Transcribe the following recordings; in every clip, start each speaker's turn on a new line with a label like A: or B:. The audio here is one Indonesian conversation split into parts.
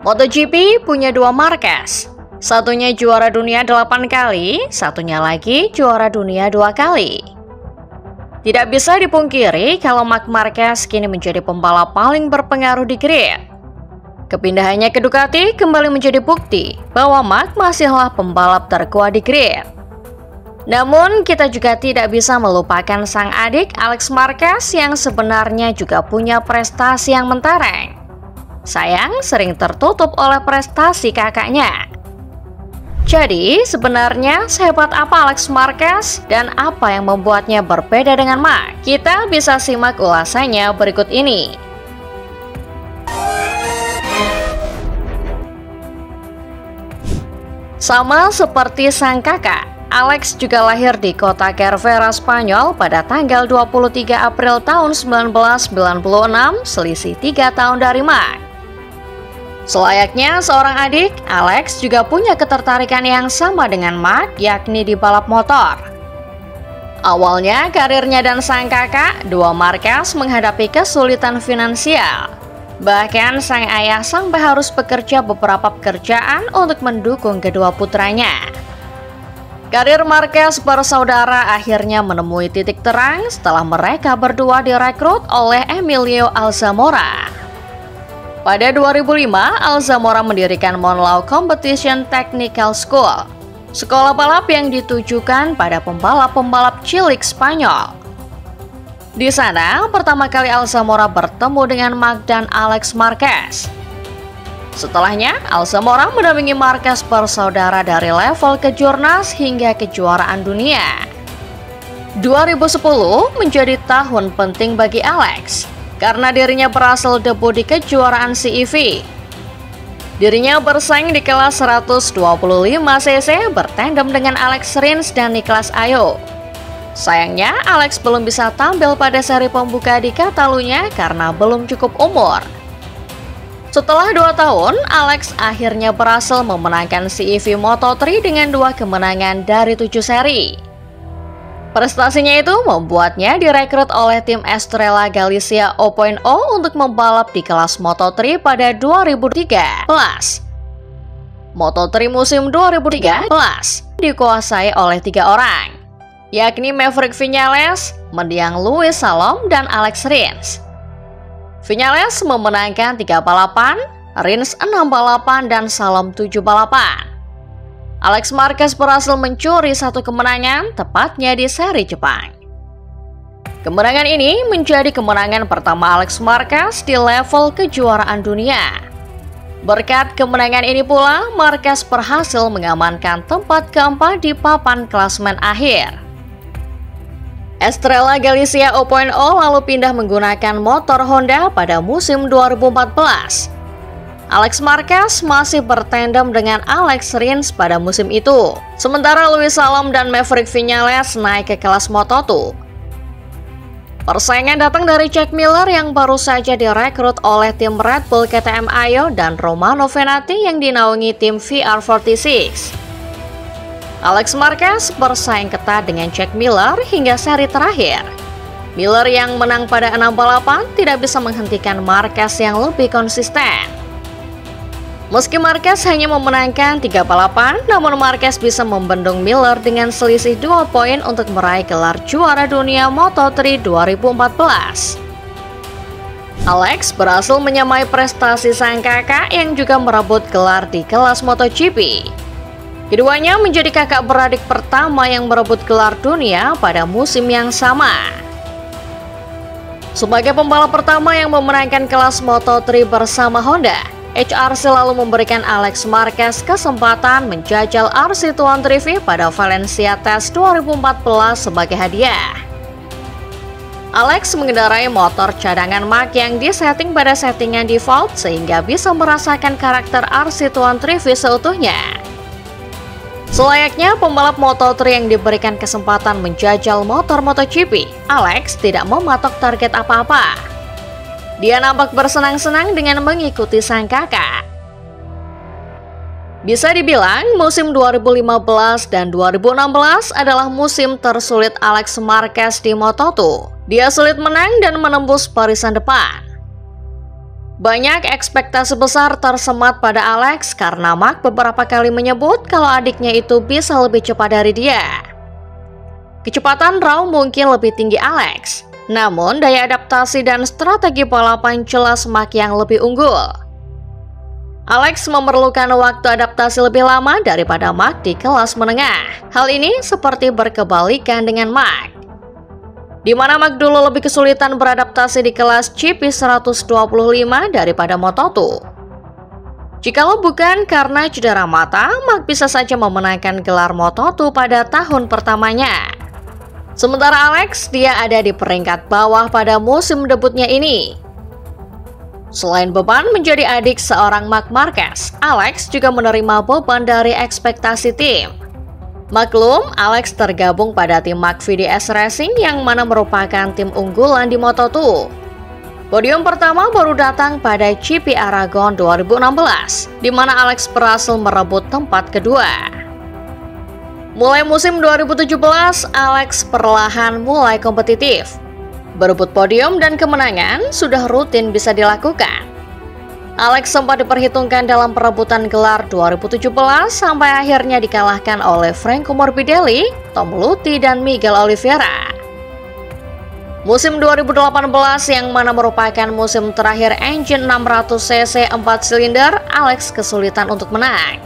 A: MotoGP punya dua Marquez. Satunya juara dunia 8 kali, satunya lagi juara dunia 2 kali. Tidak bisa dipungkiri kalau Marc Marquez kini menjadi pembalap paling berpengaruh di grid. Kepindahannya ke Ducati kembali menjadi bukti bahwa Marc masihlah pembalap terkuat di grid. Namun, kita juga tidak bisa melupakan sang adik Alex Marquez yang sebenarnya juga punya prestasi yang mentereng. Sayang, sering tertutup oleh prestasi kakaknya. Jadi, sebenarnya sehebat apa Alex Marquez dan apa yang membuatnya berbeda dengan Marc? Kita bisa simak ulasannya berikut ini. Sama seperti sang kakak, Alex juga lahir di kota Cervera, Spanyol pada tanggal 23 April tahun 1996, selisih 3 tahun dari Marc. Selayaknya seorang adik, Alex juga punya ketertarikan yang sama dengan Marc, yakni di balap motor. Awalnya karirnya dan sang kakak, dua Marquez menghadapi kesulitan finansial. Bahkan sang ayah sampai harus bekerja beberapa pekerjaan untuk mendukung kedua putranya. Karir Marquez bersaudara akhirnya menemui titik terang setelah mereka berdua direkrut oleh Emilio Alzamora. Pada 2005, Alzamora mendirikan Monlau Competition Technical School, sekolah balap yang ditujukan pada pembalap-pembalap cilik Spanyol. Di sana, pertama kali Alzamora bertemu dengan Marc dan Alex Marquez. Setelahnya, Alzamora mendampingi Marquez bersaudara dari level kejurnas hingga kejuaraan dunia. 2010 menjadi tahun penting bagi Alex, karena dirinya berhasil debut di kejuaraan CEV. Dirinya bersaing di kelas 125cc bertandem dengan Alex Rins dan Nicolas Ayo. Sayangnya, Alex belum bisa tampil pada seri pembuka di Catalunya karena belum cukup umur. Setelah 2 tahun, Alex akhirnya berhasil memenangkan CEV Moto3 dengan 2 kemenangan dari 7 seri. Prestasinya itu membuatnya direkrut oleh tim Estrella Galicia 0.0 untuk membalap di kelas Moto3 pada 2013. Moto3 musim 2013 dikuasai oleh 3 orang, yakni Maverick Viñales, mendiang Luis Salom, dan Alex Rins. Viñales memenangkan 3 balapan, Rins 6 balapan, dan Salom 7 balapan. Alex Marquez berhasil mencuri 1 kemenangan, tepatnya di seri Jepang. Kemenangan ini menjadi kemenangan pertama Alex Marquez di level kejuaraan dunia. Berkat kemenangan ini pula, Marquez berhasil mengamankan tempat keempat di papan klasemen akhir. Estrella Galicia 0.0 lalu pindah menggunakan motor Honda pada musim 2014. Alex Marquez masih bertandem dengan Alex Rins pada musim itu. Sementara Luis Salom dan Maverick Viñales naik ke kelas Moto2. Persaingan datang dari Jack Miller yang baru saja direkrut oleh tim Red Bull KTM Ayo dan Romano Fenati yang dinaungi tim VR46. Alex Marquez bersaing ketat dengan Jack Miller hingga seri terakhir. Miller yang menang pada 6 balapan tidak bisa menghentikan Marquez yang lebih konsisten. Meski Marquez hanya memenangkan 3 balapan, namun Marquez bisa membendung Miller dengan selisih 2 poin untuk meraih gelar juara dunia Moto3 2014. Alex berhasil menyamai prestasi sang kakak yang juga merebut gelar di kelas MotoGP. Keduanya menjadi kakak beradik pertama yang merebut gelar dunia pada musim yang sama. Sebagai pembalap pertama yang memenangkan kelas Moto3 bersama Honda, HRC lalu memberikan Alex Marquez kesempatan menjajal RC200V pada Valencia Test 2014 sebagai hadiah. Alex mengendarai motor cadangan Marc yang disetting pada settingan default sehingga bisa merasakan karakter RC200V seutuhnya. Selayaknya pembalap Moto3 yang diberikan kesempatan menjajal motor MotoGP, Alex tidak mematok target apa-apa. Dia nampak bersenang-senang dengan mengikuti sang kakak. Bisa dibilang musim 2015 dan 2016 adalah musim tersulit Alex Marquez di Moto2. Dia sulit menang dan menembus barisan depan. Banyak ekspektasi besar tersemat pada Alex karena Mark beberapa kali menyebut kalau adiknya itu bisa lebih cepat dari dia. Kecepatan raw mungkin lebih tinggi Alex, namun daya adaptasi dan strategi balapan jelas Mark yang lebih unggul. Alex memerlukan waktu adaptasi lebih lama daripada Mark di kelas menengah. Hal ini seperti berkebalikan dengan Mark, di mana Mark dulu lebih kesulitan beradaptasi di kelas GP 125 daripada Moto2. Jikalau bukan karena cedera mata, Mark bisa saja memenangkan gelar Moto2 pada tahun pertamanya. Sementara Alex, dia ada di peringkat bawah pada musim debutnya ini. Selain beban menjadi adik seorang Marc Marquez, Alex juga menerima beban dari ekspektasi tim. Maklum, Alex tergabung pada tim Mark VDS Racing yang mana merupakan tim unggulan di Moto2. Podium pertama baru datang pada GP Aragon 2016, di mana Alex berhasil merebut tempat kedua. Mulai musim 2017, Alex perlahan mulai kompetitif. Berebut podium dan kemenangan sudah rutin bisa dilakukan. Alex sempat diperhitungkan dalam perebutan gelar 2017 sampai akhirnya dikalahkan oleh Franco Morbidelli, Tom Luthi, dan Miguel Oliveira. Musim 2018 yang mana merupakan musim terakhir engine 600cc 4 silinder, Alex kesulitan untuk menang.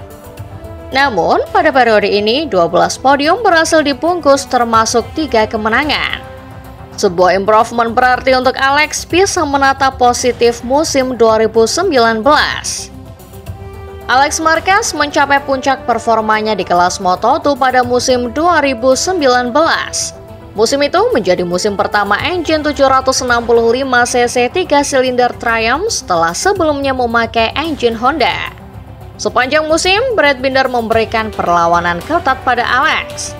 A: Namun, pada periode ini 12 podium berhasil dibungkus termasuk 3 kemenangan. Sebuah improvement berarti untuk Alex bisa menatap positif musim 2019. Alex Marquez mencapai puncak performanya di kelas Moto2 pada musim 2019. Musim itu menjadi musim pertama engine 765cc 3 silinder Triumph setelah sebelumnya memakai engine Honda. Sepanjang musim, Brad Binder memberikan perlawanan ketat pada Alex.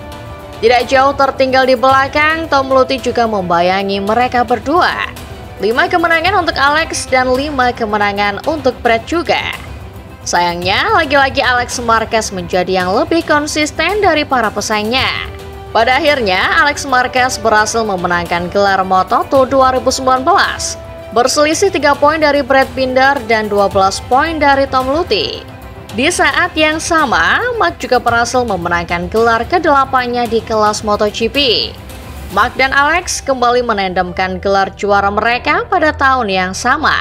A: Tidak jauh tertinggal di belakang, Tom Luthi juga membayangi mereka berdua. 5 kemenangan untuk Alex dan 5 kemenangan untuk Brad juga. Sayangnya, lagi-lagi Alex Marquez menjadi yang lebih konsisten dari para pesaingnya. Pada akhirnya, Alex Marquez berhasil memenangkan gelar Moto2 2019. Berselisih 3 poin dari Brad Binder dan 12 poin dari Tom Luthi. Di saat yang sama, Mark juga berhasil memenangkan gelar ke-8-nya di kelas MotoGP. Mark dan Alex kembali menendamkan gelar juara mereka pada tahun yang sama.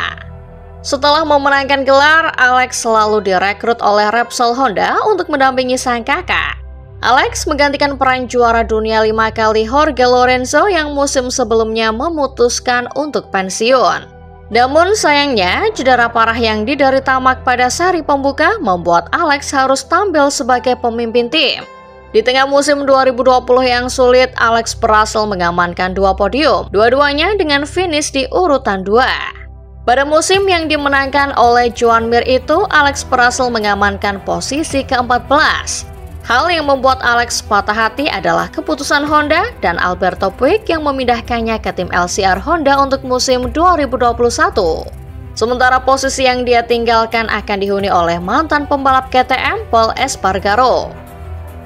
A: Setelah memenangkan gelar, Alex selalu direkrut oleh Repsol Honda untuk mendampingi sang kakak. Alex menggantikan peran juara dunia 5 kali Jorge Lorenzo yang musim sebelumnya memutuskan untuk pensiun. Namun sayangnya, cedera parah yang diderita Mark pada seri pembuka membuat Alex harus tampil sebagai pemimpin tim. Di tengah musim 2020 yang sulit, Alex berhasil mengamankan 2 podium, dua-duanya dengan finish di urutan 2. Pada musim yang dimenangkan oleh Joan Mir itu, Alex berhasil mengamankan posisi ke-14. Hal yang membuat Alex patah hati adalah keputusan Honda dan Alberto Puig yang memindahkannya ke tim LCR Honda untuk musim 2021. Sementara posisi yang dia tinggalkan akan dihuni oleh mantan pembalap KTM Pol Espargaro.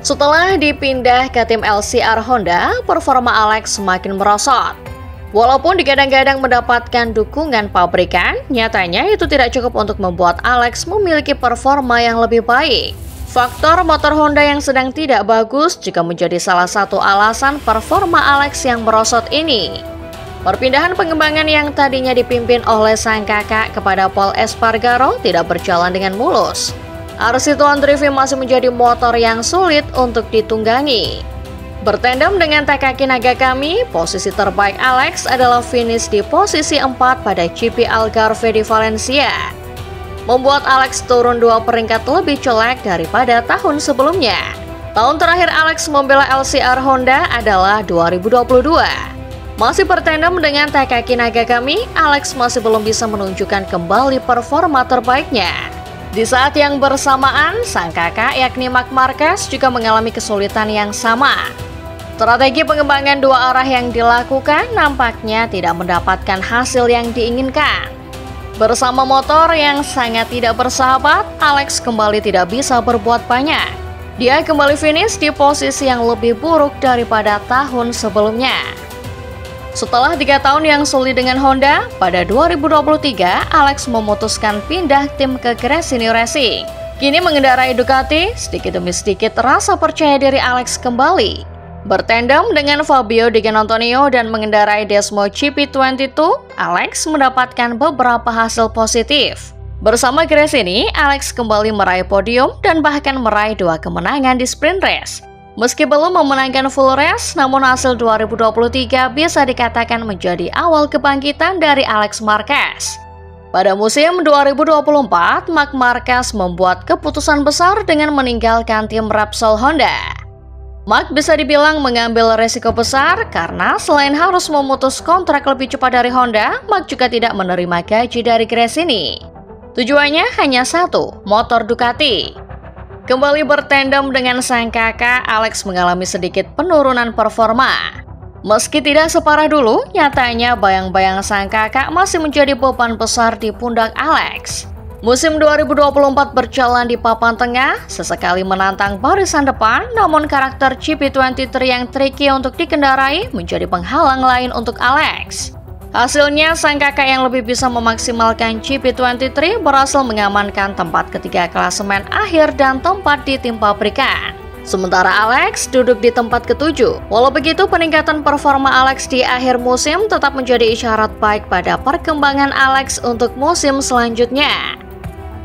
A: Setelah dipindah ke tim LCR Honda, performa Alex semakin merosot. Walaupun digadang-gadang mendapatkan dukungan pabrikan, nyatanya itu tidak cukup untuk membuat Alex memiliki performa yang lebih baik. Faktor motor Honda yang sedang tidak bagus juga menjadi salah satu alasan performa Alex yang merosot ini. Perpindahan pengembangan yang tadinya dipimpin oleh sang kakak kepada Pol Espargaro tidak berjalan dengan mulus. RC200V masih menjadi motor yang sulit untuk ditunggangi. Bertandem dengan Takaki Nagakami, posisi terbaik Alex adalah finish di posisi 4 pada GP Algarve di Valencia. Membuat Alex turun 2 peringkat lebih jelek daripada tahun sebelumnya. Tahun terakhir Alex membela LCR Honda adalah 2022. Masih bertandem dengan Takaki Nagakami, Alex masih belum bisa menunjukkan kembali performa terbaiknya. Di saat yang bersamaan, sang kakak yakni Marc Marquez juga mengalami kesulitan yang sama. Strategi pengembangan 2 arah yang dilakukan nampaknya tidak mendapatkan hasil yang diinginkan. Bersama motor yang sangat tidak bersahabat, Alex kembali tidak bisa berbuat banyak. Dia kembali finish di posisi yang lebih buruk daripada tahun sebelumnya. Setelah 3 tahun yang sulit dengan Honda, pada 2023 Alex memutuskan pindah tim ke Gresini Racing. Kini mengendarai Ducati, sedikit demi sedikit rasa percaya diri Alex kembali. Bertandem dengan Fabio Di Giannantonio dan mengendarai Desmo GP22, Alex mendapatkan beberapa hasil positif. Bersama Gresini, Alex kembali meraih podium dan bahkan meraih 2 kemenangan di sprint race. Meski belum memenangkan full race, namun hasil 2023 bisa dikatakan menjadi awal kebangkitan dari Alex Marquez. Pada musim 2024, Marc Marquez membuat keputusan besar dengan meninggalkan tim Repsol Honda. Marc bisa dibilang mengambil resiko besar karena selain harus memutus kontrak lebih cepat dari Honda, Marc juga tidak menerima gaji dari Gresini. Tujuannya hanya satu, motor Ducati. Kembali bertandem dengan sang kakak, Alex mengalami sedikit penurunan performa. Meski tidak separah dulu, nyatanya bayang-bayang sang kakak masih menjadi beban besar di pundak Alex. Musim 2024 berjalan di papan tengah, sesekali menantang barisan depan, namun karakter GP23 yang tricky untuk dikendarai menjadi penghalang lain untuk Alex. Hasilnya, sang kakak yang lebih bisa memaksimalkan GP23 berhasil mengamankan tempat ketiga klasemen akhir dan tempat di tim pabrikan. Sementara Alex duduk di tempat ke-7. Walau begitu, peningkatan performa Alex di akhir musim tetap menjadi isyarat baik pada perkembangan Alex untuk musim selanjutnya.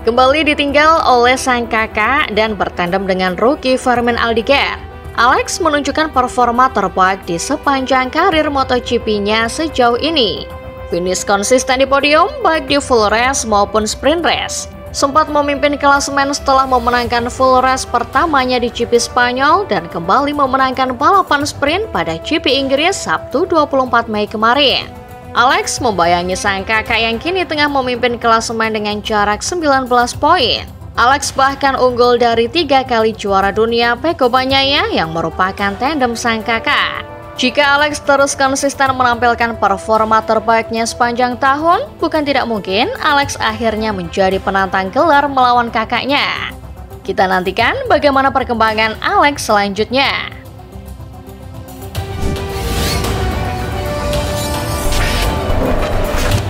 A: Kembali ditinggal oleh sang kakak dan bertandem dengan rookie Fermin Aldiger, Alex menunjukkan performa terbaik di sepanjang karir MotoGP-nya sejauh ini. Finish konsisten di podium baik di full race maupun sprint race. Sempat memimpin klasemen setelah memenangkan full race pertamanya di GP Spanyol dan kembali memenangkan balapan sprint pada GP Inggris Sabtu 24 Mei kemarin. Alex membayangi sang kakak yang kini tengah memimpin klasemen dengan jarak 19 poin. Alex bahkan unggul dari 3 kali juara dunia Pecco Bagnaia yang merupakan tandem sang kakak. Jika Alex terus konsisten menampilkan performa terbaiknya sepanjang tahun, bukan tidak mungkin Alex akhirnya menjadi penantang gelar melawan kakaknya. Kita nantikan bagaimana perkembangan Alex selanjutnya.